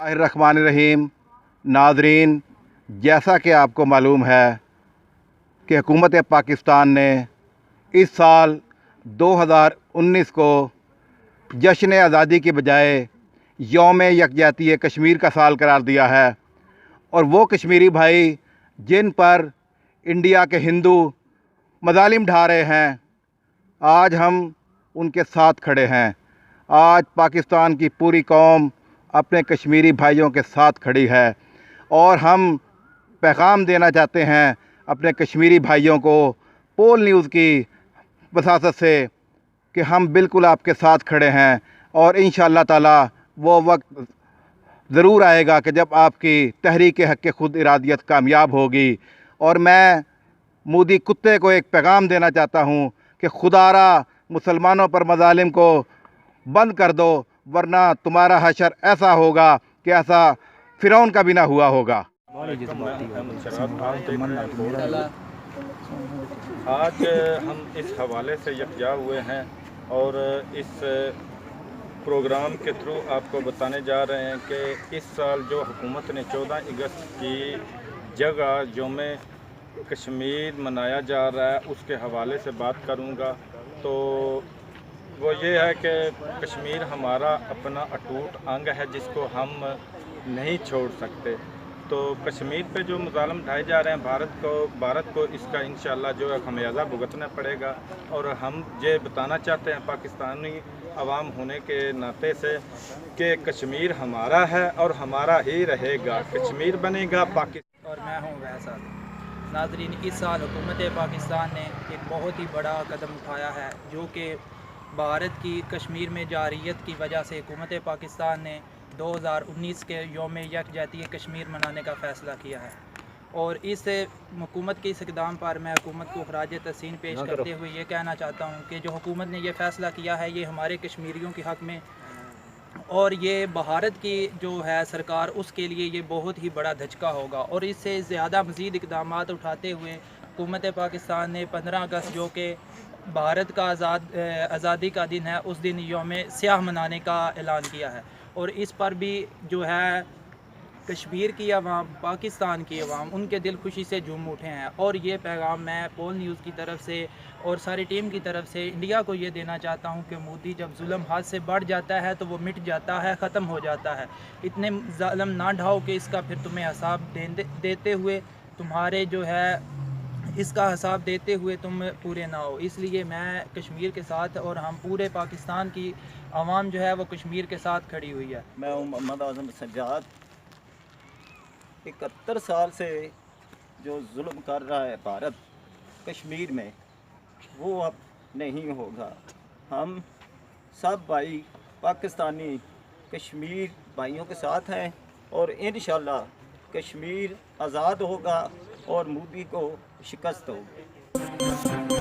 बिस्मिल्लाहिर्रहमानिर्रहीम। नाज़रीन, जैसा कि आपको मालूम है कि हुकूमत पाकिस्तान ने इस साल 2019 को जश्न आज़ादी के बजाय यौम यकजहती कश्मीर का साल करार दिया है। और वो कश्मीरी भाई जिन पर इंडिया के हिंदू मज़ालिम ढा रहे हैं, आज हम उनके साथ खड़े हैं। आज पाकिस्तान की पूरी कौम अपने कश्मीरी भाइयों के साथ खड़ी है और हम पैगाम देना चाहते हैं अपने कश्मीरी भाइयों को पोल न्यूज़ की वसासत से कि हम बिल्कुल आपके साथ खड़े हैं और इंशाअल्लाह ताला वो वक्त ज़रूर आएगा कि जब आपकी तहरीक हक़ खुद इरादियत कामयाब होगी। और मैं मोदी कुत्ते को एक पैगाम देना चाहता हूँ कि खुदारा मुसलमानों पर मज़ालिम को बंद कर दो, वरना तुम्हारा हशर ऐसा होगा कि ऐसा फ़िरौन का भी ना हुआ होगा। आज हम इस हवाले से यकजा हुए हैं और इस प्रोग्राम के थ्रू आपको बताने जा रहे हैं कि इस साल जो हुकूमत ने 14 अगस्त की जगह यौम कश्मीर मनाया जा रहा है, उसके हवाले से बात करूंगा। तो वो ये है कि कश्मीर हमारा अपना अटूट अंग है जिसको हम नहीं छोड़ सकते। तो कश्मीर पे जो मुज़ालिम ढाए जा रहे हैं, भारत को इसका इंशाअल्लाह जो है खमियाजा भुगतना पड़ेगा। और हम ये बताना चाहते हैं पाकिस्तानी अवाम होने के नाते से कि कश्मीर हमारा है और हमारा ही रहेगा। कश्मीर बनेगा पाकिस्तान। और मैं हूँ वैसा। नाज़रीन, इस साल हुकूमत पाकिस्तान ने एक बहुत ही बड़ा कदम उठाया है जो कि भारत की कश्मीर में जारियत की वजह से हुकूमत पाकिस्तान ने 2019 के यौम यकजहती कश्मीर मनाने का फ़ैसला किया है। और इस हुकूमत के इस इक़दाम पर मैं हुकूमत को खराज तहसीन पेश करते हुए ये कहना चाहता हूँ कि जो हुकूमत ने यह फ़ैसला किया है ये हमारे कश्मीरियों के हक़ में और ये भारत की जो है सरकार उसके लिए ये बहुत ही बड़ा धचका होगा। और इससे ज़्यादा मज़ीद इक़दाम उठाते हुए हुकूमत पाकिस्तान ने 15 अगस्त जो कि भारत का आज़ादी का दिन है, उस दिन यौम स्याह मनाने का ऐलान किया है। और इस पर भी जो है कश्मीर की आवाम, पाकिस्तान की आवाम, उनके दिल खुशी से झूम उठे हैं। और ये पैगाम मैं पोल न्यूज़ की तरफ से और सारी टीम की तरफ से इंडिया को ये देना चाहता हूँ कि मोदी जब जुल्म हाथ से बढ़ जाता है तो वो मिट जाता है, ख़त्म हो जाता है। इतने ज़ालिम ना ढाओ कि इसका फिर तुम्हें हिसाब देते हुए तुम्हारे जो है इसका हिसाब देते हुए तुम पूरे ना हो। इसलिए मैं कश्मीर के साथ और हम पूरे पाकिस्तान की आवाम जो है वो कश्मीर के साथ खड़ी हुई है। मैं हूँ मोहम्मद आज़म सज्जाद। 71 साल से जो जुल्म कर रहा है भारत कश्मीर में, वो अब नहीं होगा। हम सब भाई पाकिस्तानी कश्मीर भाइयों के साथ हैं और इंशाअल्लाह कश्मीर आज़ाद होगा और मोदी को शिकस्त होगी।